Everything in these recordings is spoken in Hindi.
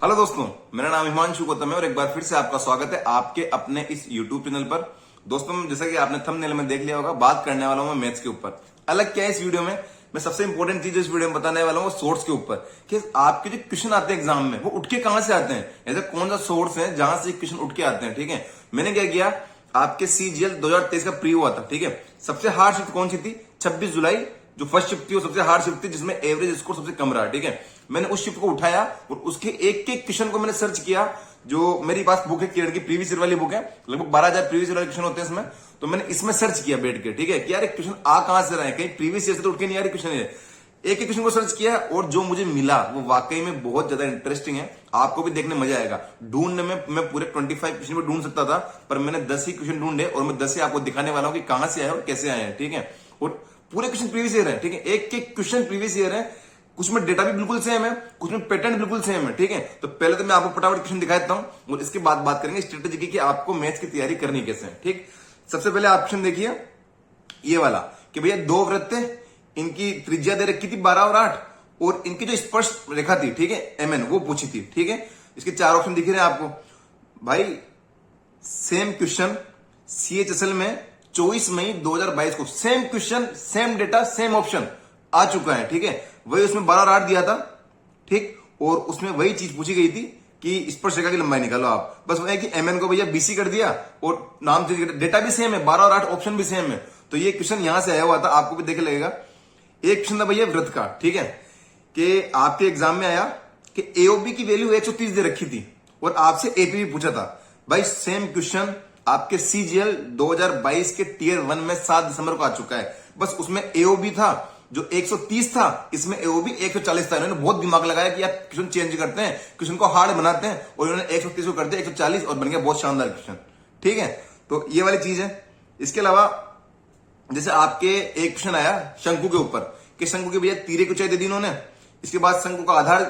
हेलो दोस्तों, मेरा नाम हिमांशु गौतम है और एक बार फिर से आपका स्वागत है आपके अपने इस YouTube चैनल पर। दोस्तों, जैसा कि आपने थंबनेल में देख लिया होगा, बात करने वाला हूं मैं मैथ्स के ऊपर। अलग क्या है इस वीडियो में, मैं सबसे इंपॉर्टेंट चीज इस वीडियो में बताने वाला हूं सोर्स के ऊपर कि आपके जो क्वेश्चन आते हैं एग्जाम में वो उठ के कहां से आते हैं, ऐसा कौन सा सोर्स है जहां से क्वेश्चन उठ के आते हैं। ठीक है, मैंने क्या किया, आपके CGL 2023 का प्री हुआ था। ठीक है, सबसे हार्ड शिफ्ट कौन सी थी? 26 जुलाई जो फर्स्ट शिफ्ट थी वो सबसे हार्ड शिफ्ट थी, जिसमें एवरेज स्कोर सबसे कम रहा। ठीक है, मैंने उस शिफ्ट को उठाया और उसके एक एक क्वेश्चन को मैंने सर्च किया। जो मेरी पास बुक है किरण की प्रीवियस ईयर वाली बुक है, लगभग 12,000 प्रीवियस ईयर वाले क्वेश्चन होते हैं इसमें, तो मैंने इसमें सर्च किया बैठ के। ठीक है, कि यार क्वेश्चन आ कहां से रहे हैं, कहीं प्रीवियस ईयर से तो उठ के नहीं आ रहे क्वेश्चन। एक एक क्वेश्चन को सर्च किया और जो मुझे मिला वो वाकई में बहुत ज्यादा इंटरेस्टिंग है, आपको भी देखने मजा आएगा। ढूंढने में मैं पूरे 25 क्वेश्चन में ढूंढ सकता था, पर मैंने 10 ही क्वेश्चन ढूंढे और मैं 10 ही आपको दिखाने वाला हूं कि कहां से आए और कैसे आए हैं। ठीक है, और पूरे क्वेश्चन प्रीवियस ईयर है। ठीक है, एक एक क्वेश्चन प्रीवियस ईयर है, कुछ में डेटा भी बिल्कुल सेम है, कुछ में पैटर्न बिल्कुल सेम है। ठीक है, तो पहले तो मैं आपको फटाफट क्वेश्चन दिखा देता हूं और इसके बाद बात करेंगे स्ट्रेटेजी की कि आपको मैथ्स की तैयारी करनी कैसे है। ठीक, सबसे पहले आप क्वेश्चन देखिए ये वाला कि भैया दो वृत्त थे, इनकी त्रिज्या दे रखी थी 12 और 8 और इनकी जो स्पर्श रेखा थी, ठीक है, MN, वो पूछी थी। ठीक है, इसके 4 ऑप्शन दिख रहे हैं आपको। भाई सेम क्वेश्चन CHSL में 24 मई 2022 को same question, same data, same option आ चुका है। ठीक है, वही उसमें 12 और 8 दिया था। ठीक, और उसमें वही चीज पूछी गई थी कि स्पर्श रेखा की लंबाई निकालो आप। बस वह है कि MN को भैया BC कर दिया और नाम चेंज कर, डेटा भी सेम है, 12 और 8 ऑप्शन भी सेम है। तो ये क्वेश्चन यहां से आया हुआ था, आपको भी देखे लगेगा। एक क्वेश्चन था भैया वृत्त का। ठीक है, कि आपके एग्जाम में आया कि AOB की वैल्यू 130 दे रखी थी और आपसे AP भी पूछा था। भाई सेम क्वेश्चन आपके CGL 2022 के Tier 1 में 7 दिसंबर को आ चुका है। बस उसमें AOB था जो 130 था, इसमें AOB 140 था। इन्होंने बहुत दिमाग लगाया कि यार क्वेश्चन चेंज करते हैं, क्वेश्चन को हार्ड बनाते हैं, और इन्होंने 130 को कर दिया 140 और बन गया बहुत शानदार क्वेश्चन। ठीक है, तो ये वाली चीज है। इसके अलावा जैसे आपके एक क्वेश्चन आया शंकु के ऊपर कि शंकु की भैया तीरे की ऊंचाई दे दी इन्होंने, इसके बाद शंकु का आधार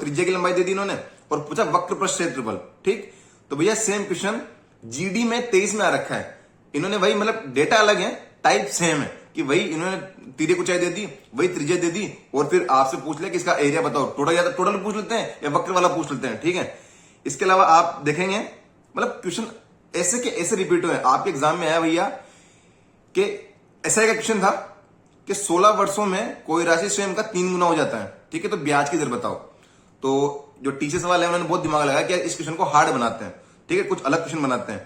त्रिज्या की लंबाई दे दी इन्होंने और पूछा वक्र पर क्षेत्रफल। ठीक, तो भैया सेम क्वेश्चन GD में 23 में आ रखा है। इन्होंने वही, मतलब डेटा अलग है, टाइप सेम है कि वही इन्होंने तीरे की ऊंचाई दे दी, वही त्रिज्या दे दी और फिर आपसे पूछ लिया कि इसका एरिया बताओ। टोटल या तो टोटल पूछ लेते हैं या वक्र वाला पूछ लेते हैं। ठीक है, इसके अलावा आप देखेंगे मतलब क्वेश्चन ऐसे के ऐसे रिपीट हुए। आपके एग्जाम में आया भैया कि ऐसा एक क्वेश्चन था कि 16 वर्षों में कोई राशि स्वयं का 3 गुना हो जाता है। ठीक है, तो ब्याज की दर बताओ। तो जो टीचर सवाल है उन्होंने बहुत दिमाग लगाया कि इस क्वेश्चन को हार्ड बनाते हैं। ठीक है, कुछ अलग क्वेश्चन बनाते हैं।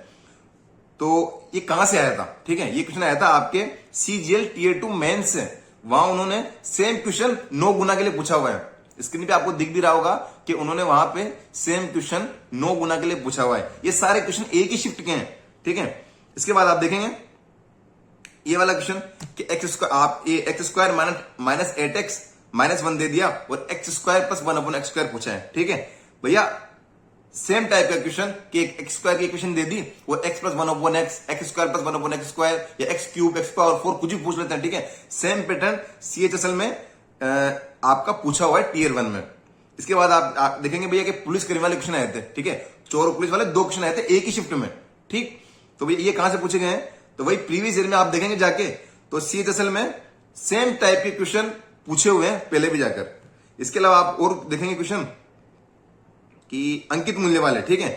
तो ये कहां से आया था? ठीक है, ये क्वेश्चन आया था आपके CGL Tier 2 मेंस से। वहां उन्होंने सेम क्वेश्चन 9 गुना के लिए पूछा हुआ है। स्क्रीन पे आपको दिख भी रहा होगा कि उन्होंने वहां पे सेम क्वेश्चन 9 गुना के लिए पूछा हुआ है। ये सारे क्वेश्चन एक ही शिफ्ट के हैं। ठीक है, इसके बाद आप देखेंगे ये वाला क्वेश्चन कि x square minus 8x minus 1 दे दिया और x square plus 1/x square पूछा है। ठीक है भैया, सेम टाइप का क्वेश्चन कि एक्स स्क्वायर की इक्वेशन दे दी और x plus 1/x, x square plus 1/x square या x क्यूब, x पावर 4 कुछ भी पूछ लेते हैं। ठीक है, सेम पैटर्न CHSL में आपका पूछा हुआ है Tier 1 में। इसके बाद आप देखेंगे भैया कि पुलिस कर्मी वाले क्वेश्चन आए थे। ठीक है, चोर और पुलिस वाले 2 क्वेश्चन आए थे एक ही शिफ्ट में। ठीक, तो भैया ये कहां से पूछे गए हैं? तो वही प्रीवियस ईयर में आप देखेंगे जाके तो CHSL में सेम टाइप के क्वेश्चन पूछे हुए हैं पहले भी जाकर। इसके अलावा आप और देखेंगे क्वेश्चन कि अंकित मूल्य वाले। ठीक है,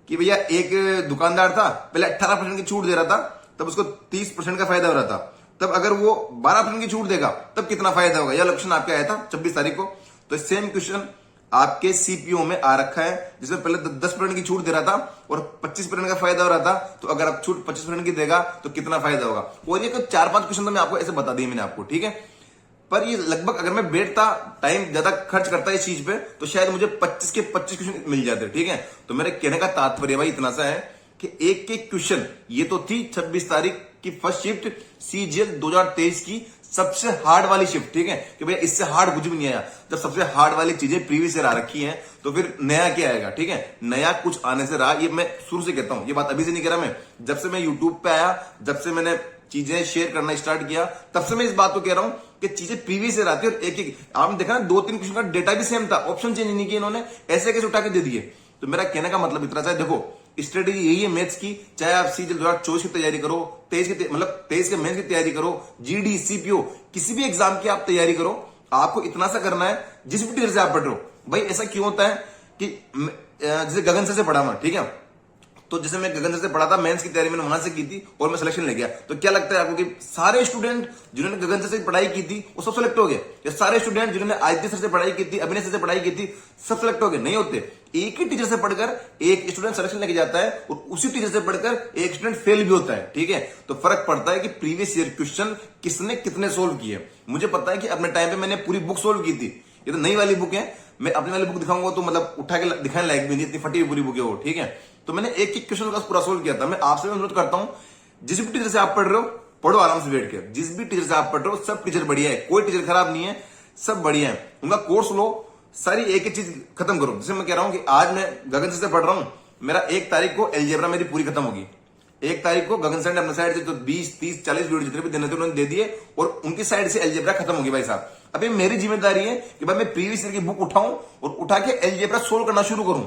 कि भैया एक दुकानदार था, पहले 18% की छूट दे रहा था, तब उसको 30% का फायदा हो रहा था। तब अगर वो 12% की छूट देगा तब कितना फायदा होगा? यह क्वेश्चन आपके आया था 26 तारीख को। तो सेम क्वेश्चन आपके CPO में आ रखा है, जिसमें पहले 10% की छूट दे रहा था और 25% का फायदा हो रहा था। तो अगर आप छूट 25% की देगा तो कितना फायदा होगा? और ये 4-5 क्वेश्चन तो मैं आपको ऐसे बता दिए मैंने आपको। ठीक है, पर ये लगभग अगर मैं बैठता, टाइम ज्यादा खर्च करता इस चीज पे, तो शायद मुझे 25 के 25 क्वेश्चन मिल जाते। ठीक है, तो मेरे कहने का तात्पर्य भाई इतना सा है कि एक एक क्वेश्चन, ये तो थी 26 तारीख की फर्स्ट शिफ्ट CGL 2023 की सबसे हार्ड वाली शिफ्ट। ठीक है, कि भैया इससे हार्ड कुछ भी नहीं आया। जब सबसे हार्ड वाली चीजें प्रीवियस ईयर आ रखी हैं तो फिर नया क्या आएगा? ठीक है, नया कुछ आने से रहा। ये मैं शुरू से कहता हूं, ये बात अभी से नहीं कह रहा मैं। जब से मैं यूट्यूब पे आया, जब से मैंने चीजें शेयर करना स्टार्ट किया, तब से मैं इस बात को कह रहा हूं कि चीजें प्रीवियस ईयर आती है। और एक एक आपने देखा ना, 2-3 क्वेश्चन का डेटा भी सेम था, ऑप्शन चेंज नहीं किए इन्होंने, ऐसे कैसे उठा के दे दिए। तो मेरा कहने का मतलब इतना सा, देखो स्ट्रेटेजी यही है मैथ्स की। चाहे आप CGL 2024 की तैयारी करो, 23 के मेंस की तैयारी करो, GD CPO किसी भी एग्जाम की आप तैयारी करो, आपको इतना सा करना है जिस भी टीयर से आप पढ़ रहे हो। भाई ऐसा क्यों होता है कि जैसे गगन सर से पढ़ा मैं, ठीक है, तो जैसे मैं गगन सर से पढ़ा था, मेंस की तैयारी मैंने वहां से की थी और मैं सिलेक्शन ले गया। तो क्या लगता है आपको कि सारे स्टूडेंट जिन्होंने गगन सर से पढ़ाई की थी वो सब सिलेक्ट हो गए? या सारे स्टूडेंट जिन्होंने आदित्य सर से पढ़ाई की थी, अभिनय सर से पढ़ाई की थी, सब सिलेक्ट हो गए? नहीं होते। एक ही टीचर से पढ़कर एक स्टूडेंट सिलेक्शन लेके जाता है और उसी टीचर से पढ़कर एक स्टूडेंट फेल भी होता है, ठीक है। तो फर्क पड़ता है कि प्रीवियस ईयर क्वेश्चन किसने कितने सोल्व किए। मुझे पता है कि अपने टाइम पे मैंने पूरी बुक सोल्व की थी। ये तो नई वाली बुक है, मैं अपनी वाली बुक दिखाऊंगा तो मतलब उठा के दिखाने लायक भी नहीं, इतनी फटी हुई पूरी बुक है वो, ठीक है। तो मैंने एक एक क्वेश्चन का पूरा सोल्व किया था। मैं आपसे भी अनुरोध करता हूं, जिस भी टीचर से आप पढ़ रहे हो पढ़ो आराम से बैठ के। जिस भी टीचर से आप पढ़ रहे हो सब टीचर बढ़िया है, कोई टीचर खराब नहीं है, सब बढ़िया है। उनका कोर्स लो, सारी एक एक चीज खत्म करो। जैसे मैं कह रहा हूं कि आज मैं गगन सर से पढ़ रहा हूं, मेरा 1 तारीख को एलजेब्रा मेरी पूरी खत्म होगी। 1 तारीख को गगन सर ने अपने साइड से तो 20, 30, 40 वीडियो जितने भी देने थे उन्होंने दे दिए और उनकी साइड से एलजेब्रा खत्म होगी भाई साहब। अभी मेरी जिम्मेदारी है कि भाई मैं प्रीवियस ईयर की बुक उठाऊं और उठा के एलजेब्रा सोल्व करना शुरू करूं।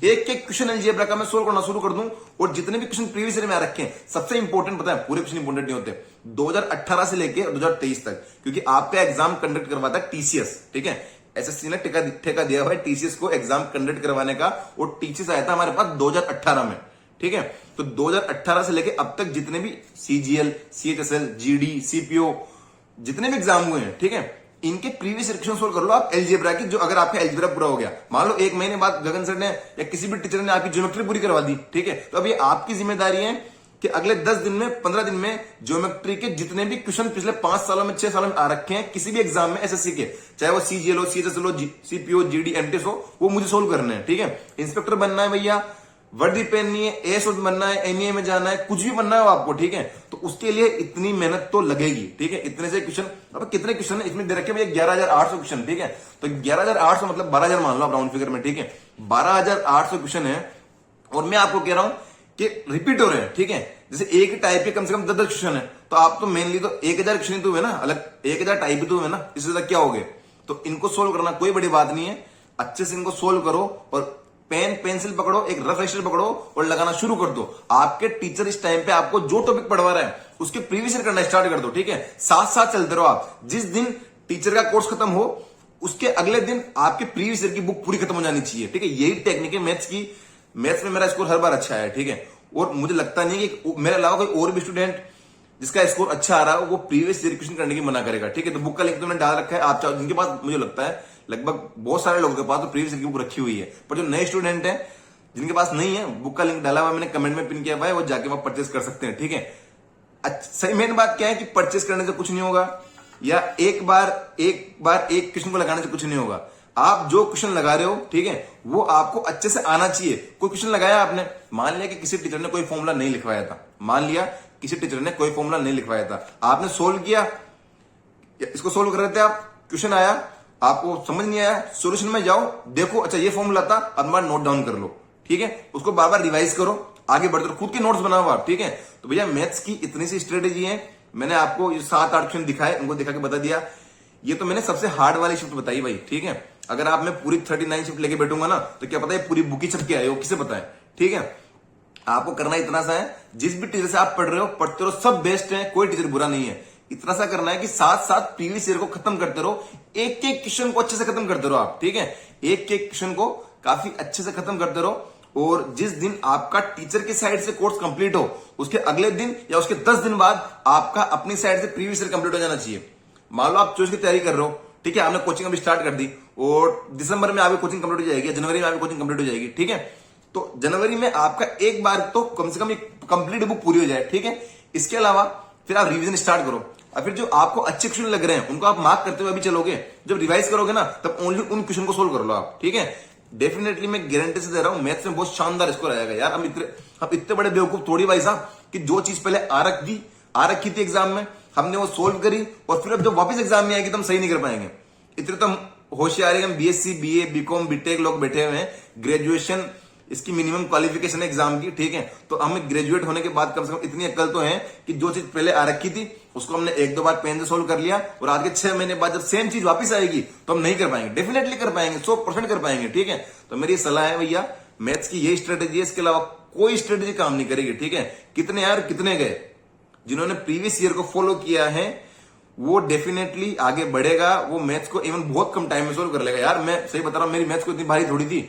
एक एक क्वेश्चन एलजेब्रा का मैं सोल्व करना शुरू कर दूं और जितने भी क्वेश्चन प्रीवियस ईयर में आ रखे हैं, सबसे इंपॉर्टेंट पता है, पूरे क्वेश्चन इंपॉर्टेंट नहीं होते, 2018 से लेके 2023 तक, क्योंकि आपका एग्जाम कंडक्ट करवाता है टीसीएस, ठीक है। एसएससी ने ठेका दिया भाई टीसीएस को एग्जाम कंडक्ट करवाने का, और टीसीएस आया था हमारे पास 2018 में, ठीक है। तो 2018 से लेके अब तक जितने भी सीजीएल, सीएचएसएल, जीडी, सीपीओ जितने भी एग्जाम हुए हैं, ठीक है, इनके प्रीवियस क्वेश्चन सोल्व कर लो आप एलजेब्रा की। जो अगर आपका एलजेब्रा पूरा हो गया, मान लो 1 महीने बाद गगन सर ने या किसी भी टीचर ने आपकी ज्योमेट्री पूरी करवा दी, ठीक है, तो अब ये आपकी जिम्मेदारी है कि अगले 10 दिन में, 15 दिन में ज्योमेट्री के जितने भी क्वेश्चन पिछले 5 सालों में, 6 सालों में आ रखे हैं किसी भी एग्जाम में एसएससी के, चाहे वो सीजीएल हो, सीएचएसएल हो, सीपीओ, जीडी, एमटीएस हो, वो मुझे सोल्व करने हैं, ठीक है। इंस्पेक्टर बनना है भैया, वर्दी पहननी है, एएस बनना है, एमईए में जाना है, कुछ भी बनना है आपको, ठीक है। तो उसके लिए इतनी मेहनत तो लगेगी, ठीक है। इतने से क्वेश्चन, अब कितने क्वेश्चन है इसमें दे रखे भैया? 11,800 क्वेश्चन, ठीक है। तो 11,800 मतलब 12,000 मान लो आप राउंड फिगर में, ठीक है। 12,800 क्वेश्चन है और मैं आपको कह रहा हूं कि रिपीट हो रहे हैं, ठीक है। जैसे एक ही टाइप के कम से कम 10 क्वेश्चन है, तो आप तो मेनली तो 1,000 क्वेश्चन तो हुए ना, अलग 1,000 टाइप भी तो हुए ना, इससे ज्यादा क्या हो गए? तो इनको सोल्व करना कोई बड़ी बात नहीं है, अच्छे से इनको सोल्व करो और पेन पेंसिल पकड़ो, एक रफ रजिस्टर पकड़ो और लगाना शुरू कर दो। आपके टीचर इस टाइम पे आपको जो टॉपिक पढ़वा रहा है उसके प्रीवियस ईयर करना स्टार्ट कर दो, ठीक है। साथ साथ चलते रहो आप। जिस दिन टीचर का कोर्स खत्म हो उसके अगले दिन आपके प्रीवियस ईयर की बुक पूरी खत्म हो जानी चाहिए, ठीक है। यही टेक्निक है मैथ्स की। मैथ्स में मेरा स्कोर हर बार अच्छा है, ठीक है, और मुझे लगता नहीं है कि मेरे अलावा कोई और भी स्टूडेंट जिसका स्कोर अच्छा आ रहा है वो प्रीवियस ईयर क्वेश्चन करने की मना करेगा, ठीक है। तो बुक का लिंक तो मैंने डाल रखा है, आप चाहो, जिनके पास मुझे लगता है लगभग बहुत सारे लोगों के पास तो प्रीवियस ईयर की बुक रखी हुई है, पर जो नए स्टूडेंट है जिनके पास नहीं है, बुक का लिंक डाला हुआ मैंने कमेंट में पिन किया हुआ है, वो जाके वहां परचेस कर सकते हैं, ठीक है। सही मेन बात क्या है कि परचेस करने से कुछ नहीं होगा, या एक बार एक क्वेश्चन को लगाने से कुछ नहीं होगा। आप जो क्वेश्चन लगा रहे हो, ठीक है, वो आपको अच्छे से आना चाहिए। कोई क्वेश्चन लगाया आपने, मान लिया कि किसी टीचर ने कोई फॉर्मूला नहीं लिखवाया था, मान लिया किसी टीचर ने कोई फॉर्मूला नहीं लिखवाया था, आपने सोल्व किया, इसको सोल्व कर रहे थे आप, क्वेश्चन आया, आपको समझ नहीं आया, सॉल्यूशन में जाओ, देखो अच्छा ये फॉर्मूला था, अब बार नोट डाउन कर लो, ठीक है। उसको बार बार रिवाइज करो, आगे बढ़ते रहो, खुद के नोट्स बनाओ आप, ठीक है। तो भैया मैथ्स की इतनी सी स्ट्रेटेजी है। मैंने आपको ये 7-8 क्वेश्चन दिखाए, उनको दिखा के बता दिया। ये तो मैंने सबसे हार्ड वाली शिफ्ट बताई भाई, ठीक है। अगर आप मैं पूरी 39 शिफ्ट लेके बैठूंगा ना तो क्या पता है पूरी बुक ही छप के आए हो, किसे पता है, ठीक है। आपको करना इतना सा है, जिस भी टीचर से आप पढ़ रहे हो, पढ़ते रहो, सब बेस्ट है, कोई टीचर बुरा नहीं है। इतना सा करना है कि साथ साथ प्रीवियस ईयर को खत्म करते रहो, एक एक क्वेश्चन को अच्छे से खत्म करते रहो आप, ठीक है। एक एक क्वेश्चन को काफी अच्छे से खत्म करते रहो, और जिस दिन आपका टीचर की साइड से कोर्स कंप्लीट हो उसके अगले दिन या उसके 10 दिन बाद आपका अपनी साइड से प्रीवियस ईयर कंप्लीट हो जाना चाहिए। मान लो आप चॉइस की तैयारी कर रहे हो, ठीक है, आपने कोचिंग अभी स्टार्ट कर दी और दिसंबर में आपकी कोचिंग कंप्लीट हो जाएगी, जनवरी में आपकी कोचिंग कंप्लीट हो जाएगी, ठीक है। तो जनवरी में आपका एक बार तो कम से कम एक कंप्लीट बुक पूरी हो जाए, ठीक है। इसके अलावा फिर आप रिवीजन स्टार्ट करो, और फिर जो आपको अच्छे क्वेश्चन लग रहे हैं उनको आप मार्क करते हुए अभी चलोगे। जब रिवाइज करोगे ना तब ओनली उन क्वेश्चन को सोल्व कर लो आप, ठीक है। डेफिनेटली मैं गारंटी से दे रहा हूं मैथ्स में बहुत शानदार स्कोर आएगा यार। हम इतने बड़े बेवकूफ थोड़ी भाई साहब कि जो चीज पहले आ रखी थी एग्जाम में हमने वो सोल्व करी और फिर अब जब वापस एग्जाम में आएगी तो हम सही नहीं कर पाएंगे। इतने तो हम होशियार है, हम बीएससी, बीए, बीकॉम, बीटेक लोग बैठे हुए हैं, ग्रेजुएशन इसकी मिनिमम क्वालिफिकेशन है एग्जाम की, ठीक है। तो हमें ग्रेजुएट होने के बाद कम से कम इतनी अक्ल तो है कि जो चीज पहले आ रखी थी उसको हमने 1-2 बार पेन से सोल्व कर लिया, और आज के 6 महीने बाद जब सेम चीज वापस आएगी तो हम नहीं कर पाएंगे, डेफिनेटली कर पाएंगे, 100% कर पाएंगे, ठीक है। तो मेरी सलाह है भैया, मैथ्स की यही स्ट्रेटेजी है, इसके अलावा कोई स्ट्रेटेजी काम नहीं करेगी, ठीक है। कितने यार कितने गए, जिन्होंने प्रीवियस ईयर को फॉलो किया है वो डेफिनेटली आगे बढ़ेगा, वो मैथ्स को इवन बहुत कम टाइम में सोल्व कर लेगा। यार मैं सही बता रहा हूं, मेरी मैथ्स को इतनी भारी थोड़ी थी,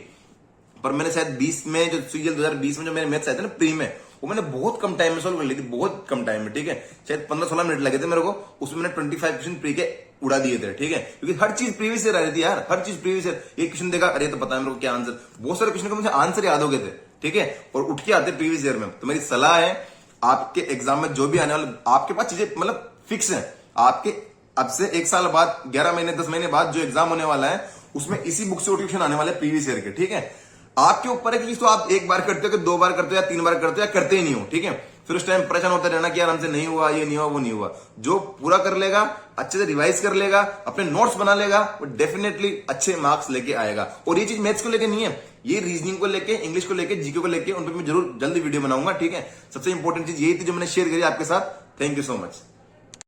पर मैंने शायद 20 में जो सीजीएल 2020 में जो मेरे मैथ्स आए थे ना प्री में, वो मैंने बहुत कम टाइम में सोल्व कर ली थी, बहुत कम टाइम में, ठीक है। शायद 15-16 मिनट लगे थे मेरे को, उसमें मैंने 25 क्वेश्चन प्री के उड़ा दिए थे, ठीक है। क्योंकि हर चीज प्रीवियस ईयर आ रही थी यार, हर चीज प्रीवियस ईयर। एक क्वेश्चन देखा, अरे तो पता है मेरे को क्या आंसर, बहुत सारे क्वेश्चन का मुझे आंसर याद हो गए थे, ठीक है, और उठ के आते प्रीवियस ईयर में। तो मेरी सलाह है, आपके एग्जाम में जो भी आने वाला, आपके पास चीजें मतलब फिक्स है, आपके अब से 1 साल बाद, 11 महीने 10 महीने बाद जो एग्जाम होने वाला है, उसमें इसी बुक से क्वेश्चन आने वाले प्रीवियस ईयर के, ठीक है। आपके ऊपर है कि इसको आप 1 बार करते हो कि 2 बार करते हो या 3 बार करते हो या करते ही नहीं हो, ठीक है। फिर उस टाइम परेशान होते रहना कि यार हमसे नहीं हुआ, ये नहीं हुआ, वो नहीं हुआ। जो पूरा कर लेगा, अच्छे से रिवाइज कर लेगा, अपने नोट्स बना लेगा, वो डेफिनेटली अच्छे मार्क्स लेके आएगा। और ये चीज मैथ्स को लेके नहीं है, ये रीजनिंग को लेके, इंग्लिश को लेके, जीके को लेके, उन पर मैं जरूर जल्दी वीडियो बनाऊंगा, ठीक है। सबसे इंपॉर्टेंट चीज यही थी जो मैंने शेयर करी आपके साथ। Thank you so much.